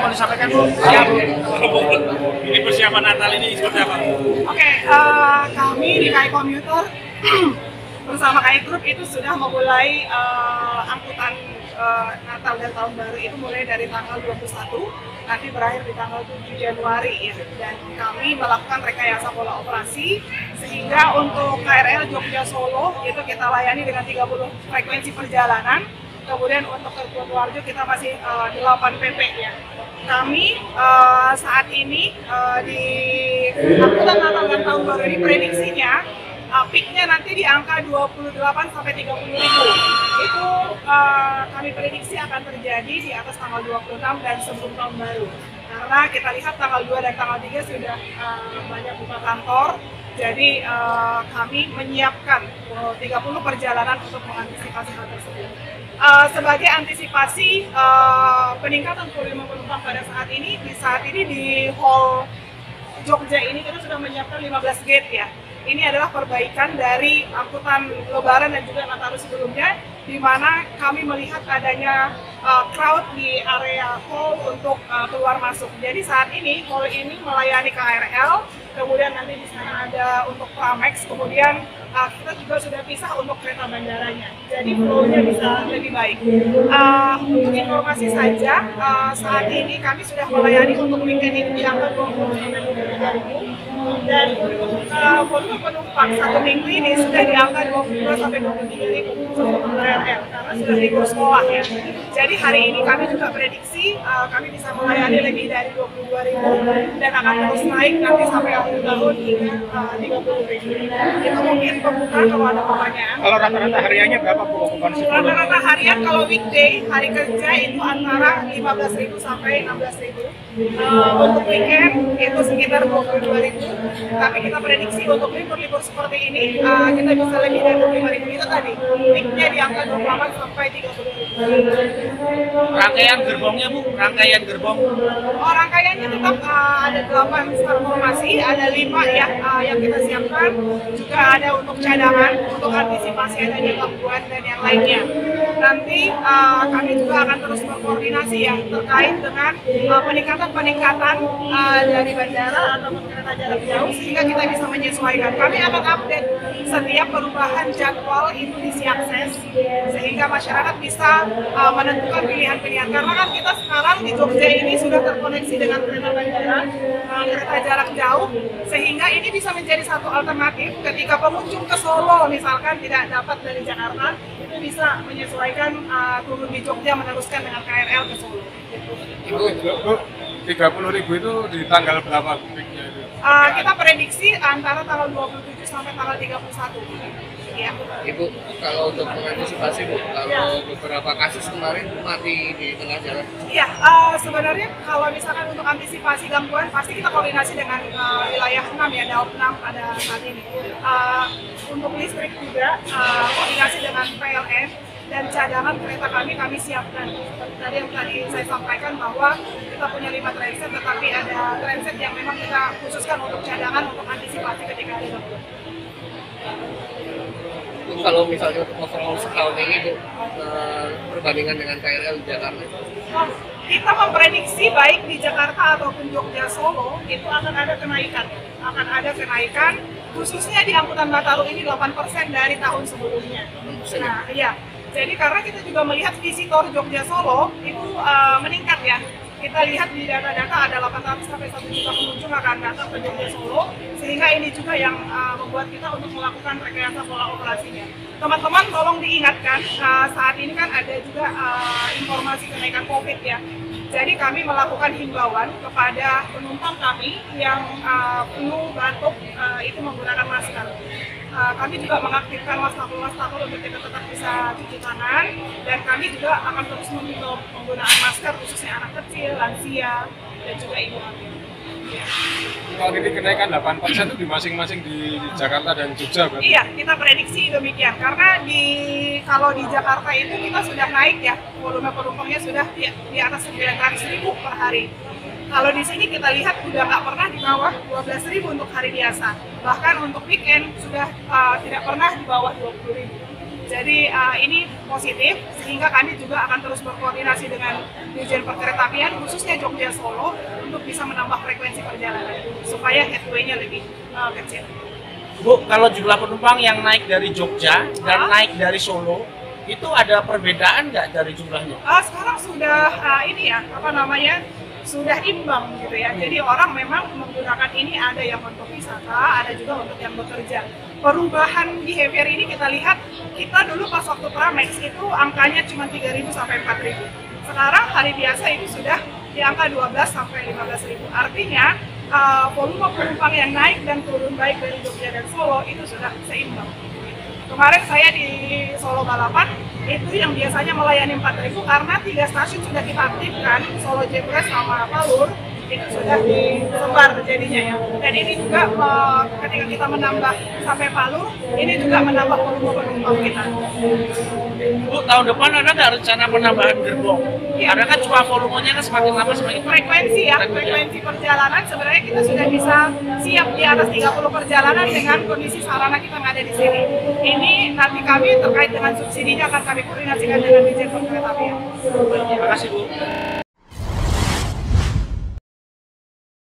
mau disampaikan Bu? Ya. Ini persiapan Natal ini seperti apa? Oke, kami di KAI Komuter bersama KAI Group itu sudah memulai angkutan Natal dan Tahun Baru itu mulai dari tanggal 21, nanti berakhir di tanggal 7 Januari ya. Dan kami melakukan rekayasa pola operasi sehingga untuk KRL Jogja Solo itu kita layani dengan 30 frekuensi perjalanan. Kemudian untuk ke Purworejo kita masih 8 PP ya. Kami saat ini di angkutan Natal dan Tahun Baru ini prediksinya peaknya nanti di angka 28 sampai 30 ribu. Itu kami prediksi akan terjadi di atas tanggal 26 dan sebelum Tahun Baru. Karena kita lihat tanggal 2 dan tanggal 3 sudah banyak buka kantor. Jadi kami menyiapkan 30 perjalanan untuk mengantisipasi hal tersebut. Sebagai antisipasi peningkatan volume penumpang pada saat ini di Hall Jogja ini kita sudah menyiapkan 15 gate ya. Ini adalah perbaikan dari angkutan Lebaran dan juga Nataru sebelumnya, di mana kami melihat adanya crowd di area hall untuk keluar masuk. Jadi saat ini hall ini melayani KRL, kemudian nanti di sana ada untuk Pramex, kemudian kita juga sudah pisah untuk kereta bandaranya. Jadi flow-nya bisa lebih baik. Untuk informasi saja, saat ini kami sudah melayani untuk weekend ini di angka 20-23 dan volume penumpang satu minggu ini sudah di angka 22 sampai 23 ribu untuk KRL karena sudah libur sekolah ya. Jadi hari ini kami juga prediksi kami bisa melayani lebih dari 22 ribu dan akan terus naik nanti sampai akhir tahun hingga 30 ribu. Itu mungkin pembuka kalau ada pertanyaan. Kalau rata-rata hariannya berapa Bu? Rata-rata harian kalau weekday hari kerja itu antara 15.000 sampai 16.000. Untuk weekend itu sekitar 22.000. Tapi kita prediksi untuk libur-libur seperti ini kita bisa lebih dari 25.000 itu tadi. Peaknya di angka 28 sampai 30.000. Rangkaian gerbongnya Bu, rangkaian gerbong. Oh, rangkaiannya tetap ada 8 start formasi, ada 5 ya yang kita siapkan. Juga ada untuk cadangan, untuk antisipasi adanya gangguan dan yang lainnya. Nanti kami juga akan terus berkoordinasi ya terkait dengan peningkatan dari bandara atau kereta jarak jauh sehingga kita bisa menyesuaikan. Kami akan update setiap perubahan jadwal itu di Siakses sehingga masyarakat bisa menentukan pilihan-pilihan. Karena kan kita sekarang di Jogja ini sudah terkoneksi dengan kereta bandara, kereta jarak jauh, sehingga ini bisa menjadi satu alternatif ketika pengunjung ke Solo misalkan tidak dapat dari Jakarta, itu bisa menyesuaikan turun di Jogja meneruskan dengan KRL ke Solo. Bu, 30.000 itu di tanggal berapa peaknya itu? Kita prediksi antara tanggal 27 sampai tanggal 31. Ya. Ibu, kalau untuk mengantisipasi Bu, kalau beberapa kasus kemarin mati di tengah jalan. Iya, sebenarnya kalau misalkan untuk antisipasi gangguan pasti kita koordinasi dengan wilayah 6 ya, Daob 6 pada saat ini. Untuk listrik juga koordinasi dengan PLN dan cadangan kereta kami siapkan. Seperti tadi yang tadi saya sampaikan bahwa kita punya 5 transit, tetapi ada transit yang memang kita khususkan untuk cadangan untuk antisipasi ketika ada gangguan. Kalau misalnya untuk overall setahun ini Bu, perbandingan dengan KRL di Jakarta? Kita memprediksi baik di Jakarta ataupun Jogja Solo itu akan ada kenaikan, khususnya di angkutan Nataru ini 8% dari tahun sebelumnya. Nah, iya. Jadi karena kita juga melihat visitor Jogja Solo itu meningkat ya. Kita lihat di data-data ada 800 sampai 1 juta pengunjung akan datang ke Jogja Solo, sehingga ini juga yang membuat kita untuk melakukan rekayasa pola operasinya. Teman-teman tolong diingatkan, saat ini kan ada juga informasi kenaikan COVID ya. Jadi kami melakukan himbauan kepada penumpang kami yang flu, batuk itu menggunakan masker. Kami juga mengaktifkan wastafel untuk kita tetap bisa cuci tangan, dan kami juga akan terus menghimbau penggunaan masker khususnya anak kecil, lansia, dan juga ibu hamil. Kalau ini kenaikan 8% itu di masing-masing di Jakarta dan Jogja berarti? Iya, kita prediksi demikian. Karena kalau di Jakarta itu kita sudah naik ya, volume penumpangnya sudah di atas 900.000 per hari. Kalau di sini kita lihat udah nggak pernah di bawah 12.000 untuk hari biasa. Bahkan untuk weekend sudah tidak pernah di bawah 20.000. Jadi ini positif, sehingga kami juga akan terus berkoordinasi dengan Dirjen Perkeretaapian, khususnya Jogja Solo, untuk bisa menambah frekuensi perjalanan, supaya headway-nya lebih kecil. Bu, kalau jumlah penumpang yang naik dari Jogja dan naik dari Solo, itu ada perbedaan nggak dari jumlahnya? Sekarang sudah sudah imbang gitu ya. Jadi orang memang menggunakan ini, ada yang untuk wisata, ada juga untuk yang bekerja. Perubahan behavior ini kita lihat, kita dulu pas waktu Pramex itu angkanya cuma 3.000 sampai 4.000. Sekarang hari biasa itu sudah di angka 12 sampai 15.000. Artinya volume penumpang yang naik dan turun baik dari Jogja dan Solo itu sudah seimbang. Kemarin saya di Solo Balapan, itu yang biasanya melayani 4.000 karena 3 stasiun sudah kita aktifkan, Solo Jepres sama Palur, itu sudah disebar jadinya ya. Dan ini juga ketika kita menambah sampai Palur, ini juga menambah volume penumpang kita. Bu, tahun depan ada nggak rencana penambahan gerbong? Iya. Karena kan cuma volumenya kan semakin lama semakin Frekuensi ya, frekuensi perjalanan sebenarnya kita sudah bisa siap di atas 30 perjalanan dengan kondisi sarana kita yang ada di sini. Ini nanti kami terkait dengan subsidinya akan kami koordinasikan dengan Dirjen Perkeretaapian. Terima kasih Bu.